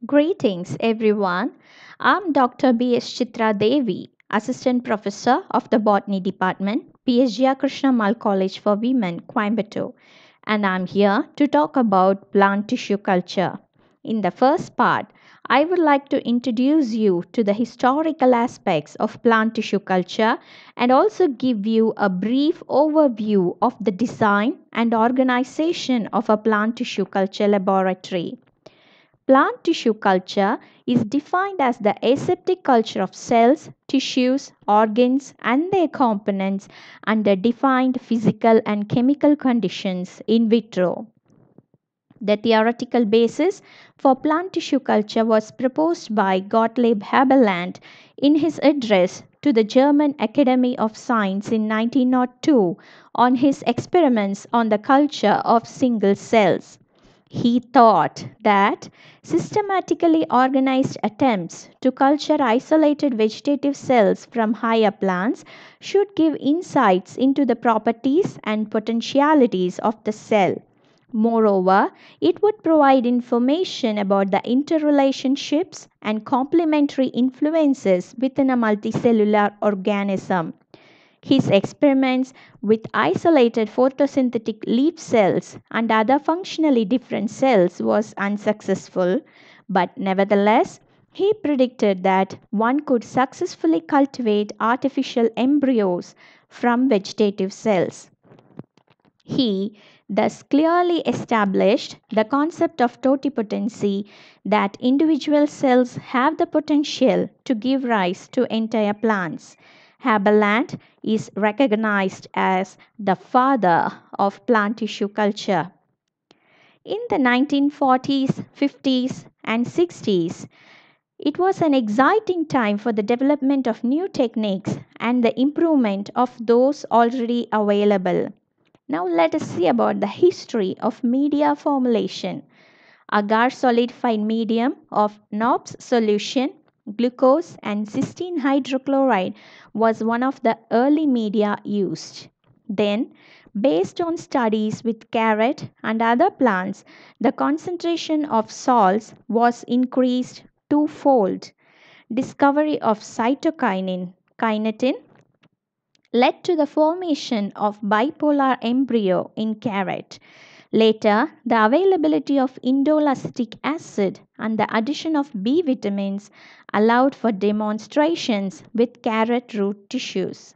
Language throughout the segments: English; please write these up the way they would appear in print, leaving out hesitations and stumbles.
Greetings, everyone. I'm Dr. B.S. Chitra Devi, Assistant Professor of the Botany Department, PSG Krishna Mal College for Women, Coimbatore, and I'm here to talk about plant tissue culture. In the first part, I would like to introduce you to the historical aspects of plant tissue culture and also give you a brief overview of the design and organization of a plant tissue culture laboratory. Plant tissue culture is defined as the aseptic culture of cells, tissues, organs, and their components under defined physical and chemical conditions in vitro. The theoretical basis for plant tissue culture was proposed by Gottlieb Haberland in his address to the German Academy of Science in 1902 on his experiments on the culture of single cells. He thought that systematically organized attempts to culture isolated vegetative cells from higher plants should give insights into the properties and potentialities of the cell. Moreover, it would provide information about the interrelationships and complementary influences within a multicellular organism. His experiments with isolated photosynthetic leaf cells and other functionally different cells was unsuccessful, but nevertheless, he predicted that one could successfully cultivate artificial embryos from vegetative cells. He thus clearly established the concept of totipotency, that individual cells have the potential to give rise to entire plants. Haberland is recognized as the father of plant tissue culture. In the 1940s, 50s, and 60s, it was an exciting time for the development of new techniques and the improvement of those already available. Now let us see about the history of media formulation. Agar solidified medium of NOPS solution, glucose and cysteine hydrochloride was one of the early media used. Then, based on studies with carrot and other plants, the concentration of salts was increased twofold. Discovery of cytokinin, kinetin, led to the formation of bipolar embryo in carrot. Later, the availability of indole acetic acid and the addition of B vitamins allowed for demonstrations with carrot root tissues.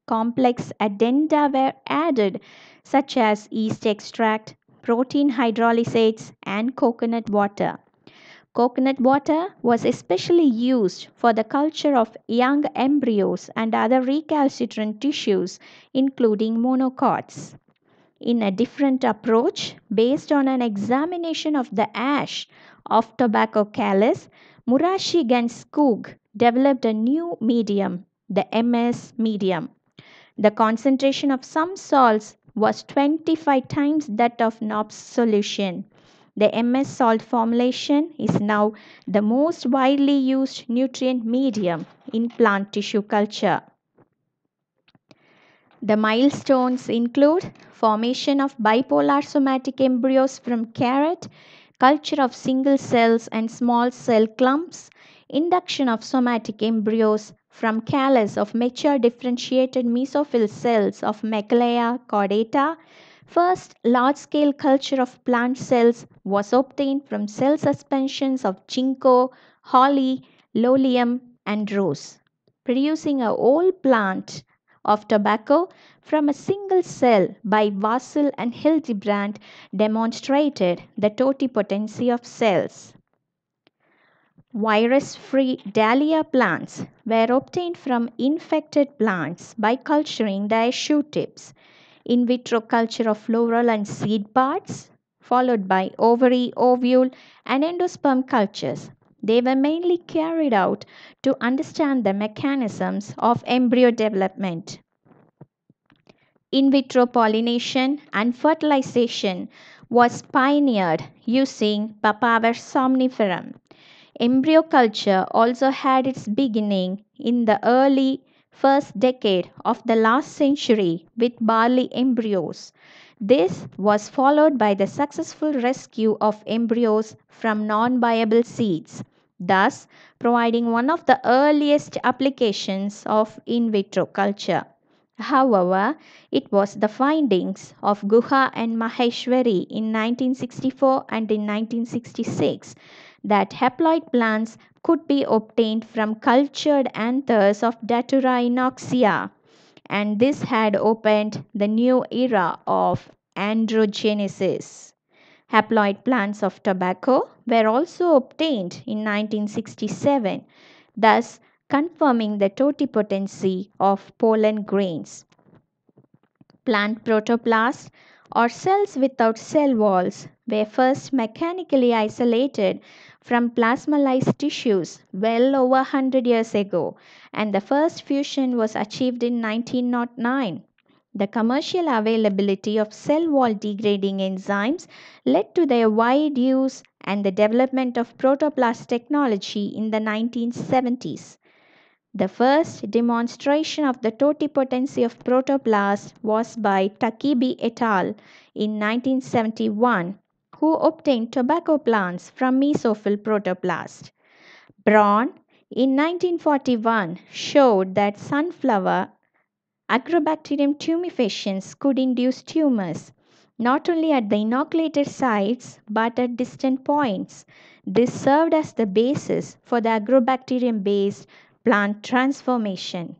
Complex addenda were added, such as yeast extract, protein hydrolysates, and coconut water. Coconut water was especially used for the culture of young embryos and other recalcitrant tissues, including monocots. In a different approach, based on an examination of the ash of tobacco callus, Murashig and Skoog developed a new medium, the MS medium. The concentration of some salts was 25 times that of NOPS solution. The MS salt formulation is now the most widely used nutrient medium in plant tissue culture. The milestones include formation of bipolar somatic embryos from carrot, culture of single cells and small cell clumps, induction of somatic embryos from callus of mature differentiated mesophyll cells of Macleayi caudata. First large scale culture of plant cells was obtained from cell suspensions of ginkgo, holly, lolium, and rose, producing a whole plant of tobacco from a single cell by Vasil and Hildebrand demonstrated the totipotency of cells. Virus-free dahlia plants were obtained from infected plants by culturing their shoot tips. In vitro culture of floral and seed parts, followed by ovary, ovule, and endosperm cultures. They were mainly carried out to understand the mechanisms of embryo development. In vitro pollination and fertilization was pioneered using Papaver somniferum. Embryo culture also had its beginning in the early first decade of the last century with barley embryos. This was followed by the successful rescue of embryos from non viable seeds, thus, providing one of the earliest applications of in vitro culture. However, it was the findings of Guha and Maheshwari in 1964 and in 1966 that haploid plants could be obtained from cultured anthers of Datura inoxia, and this had opened the new era of androgenesis. Haploid plants of tobacco were also obtained in 1967, thus confirming the totipotency of pollen grains. Plant protoplasts, or cells without cell walls, were first mechanically isolated from plasmalized tissues well over 100 years ago, and the first fusion was achieved in 1909. The commercial availability of cell wall degrading enzymes led to their wide use and the development of protoplast technology in the 1970s. The first demonstration of the totipotency of protoplast was by Takibi et al. In 1971, who obtained tobacco plants from mesophyll protoplast. Braun in 1941 showed that sunflower Agrobacterium tumefaciens could induce tumors not only at the inoculated sites but at distant points. This served as the basis for the agrobacterium based plant transformation.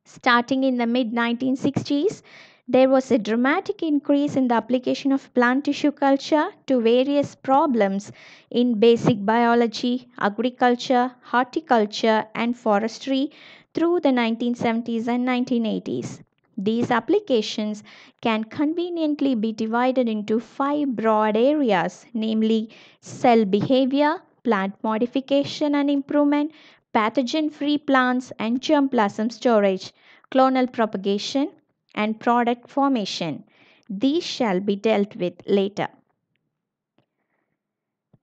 Starting in the mid 1960s, there was a dramatic increase in the application of plant tissue culture to various problems in basic biology, agriculture, horticulture, and forestry through the 1970s and 1980s. These applications can conveniently be divided into five broad areas, namely cell behavior, plant modification and improvement, pathogen free plants and germplasm storage, clonal propagation, and product formation. These shall be dealt with later.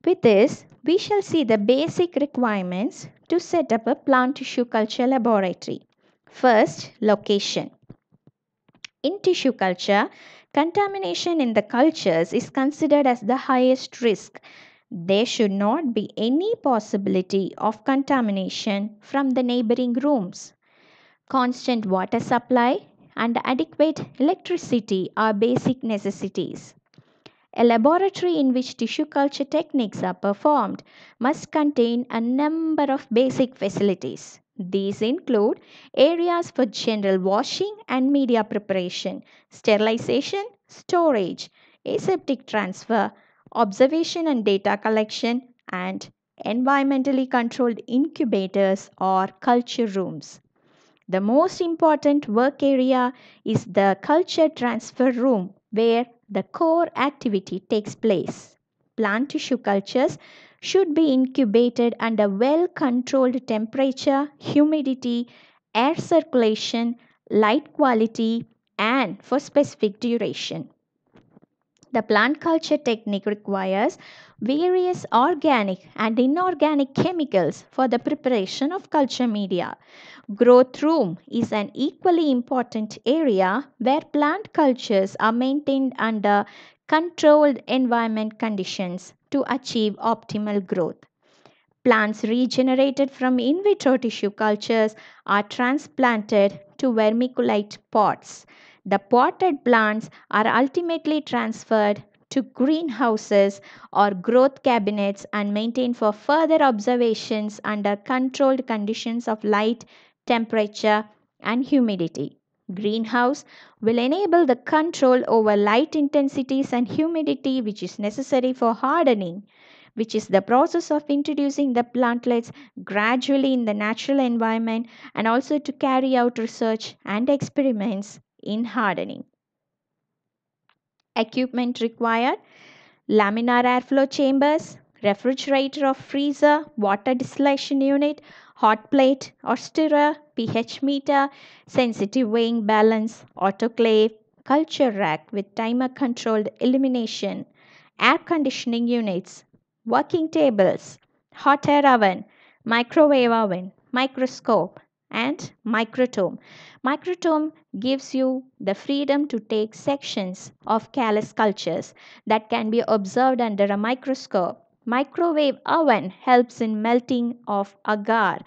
With this, we shall see the basic requirements to set up a plant tissue culture laboratory. First, location. In tissue culture, contamination in the cultures is considered as the highest risk. There should not be any possibility of contamination from the neighboring rooms. Constant water supply and adequate electricity are basic necessities. A laboratory in which tissue culture techniques are performed must contain a number of basic facilities. These include areas for general washing and media preparation, sterilization, storage, aseptic transfer, observation and data collection, and environmentally controlled incubators or culture rooms. The most important work area is the culture transfer room where the core activity takes place. Plant tissue cultures should be incubated under well controlled temperature, humidity, air circulation, light quality, and for specific duration. The plant culture technique requires various organic and inorganic chemicals for the preparation of culture media. Growth room is an equally important area where plant cultures are maintained under controlled environment conditions to achieve optimal growth. Plants regenerated from in vitro tissue cultures are transplanted to vermiculite pots. The potted plants are ultimately transferred to greenhouses or growth cabinets and maintained for further observations under controlled conditions of light, temperature, and humidity. Greenhouse will enable the control over light intensities and humidity which is necessary for hardening, which is the process of introducing the plantlets gradually in the natural environment and also to carry out research and experiments in hardening. Equipment required: laminar airflow chambers, refrigerator or freezer, water distillation unit, hot plate or stirrer, pH meter, sensitive weighing balance, autoclave, culture rack with timer controlled illumination, air conditioning units, working tables, hot air oven, microwave oven, microscope, and microtome. Microtome gives you the freedom to take sections of callus cultures that can be observed under a microscope. Microwave oven helps in melting of agar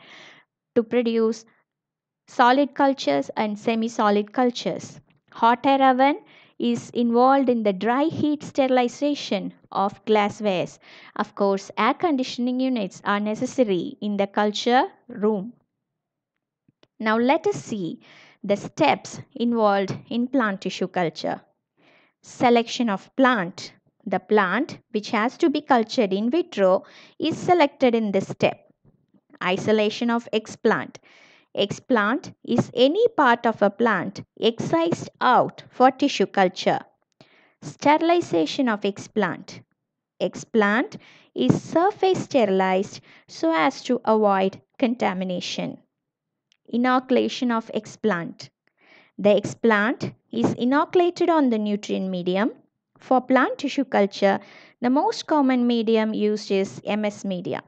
to produce solid cultures and semi solid cultures. Hot air oven is involved in the dry heat sterilization of glasswares. Of course, air conditioning units are necessary in the culture room. Now, let us see the steps involved in plant tissue culture. Selection of plant. The plant, which has to be cultured in vitro, is selected in this step. Isolation of explant. Explant is any part of a plant excised out for tissue culture. Sterilization of explant. Explant is surface sterilized so as to avoid contamination. Inoculation of explant. The explant is inoculated on the nutrient medium. For plant tissue culture, the most common medium used is MS media.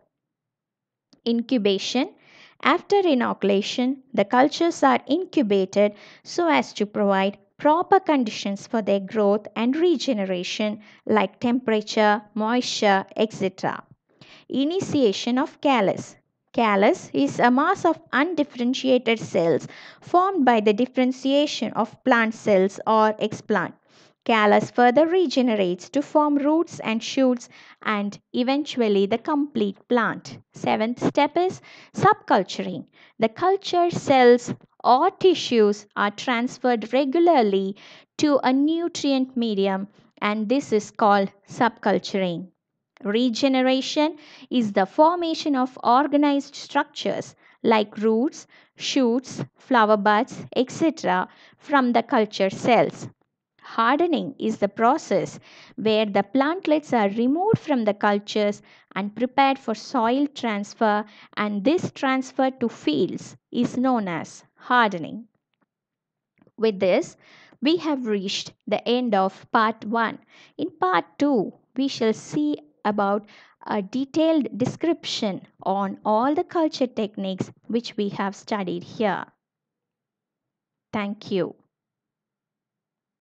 Incubation. After inoculation, the cultures are incubated so as to provide proper conditions for their growth and regeneration like temperature, moisture, etc. Initiation of callus. Callus is a mass of undifferentiated cells formed by the differentiation of plant cells or explant. Callus further regenerates to form roots and shoots and eventually the complete plant. Seventh step is subculturing. The cultured cells or tissues are transferred regularly to a nutrient medium and this is called subculturing. Regeneration is the formation of organized structures like roots, shoots, flower buds, etc. from the culture cells. Hardening is the process where the plantlets are removed from the cultures and prepared for soil transfer, and this transfer to fields is known as hardening. With this, we have reached the end of part 1. In part 2, we shall see about a detailed description on all the culture techniques which we have studied here. Thank you.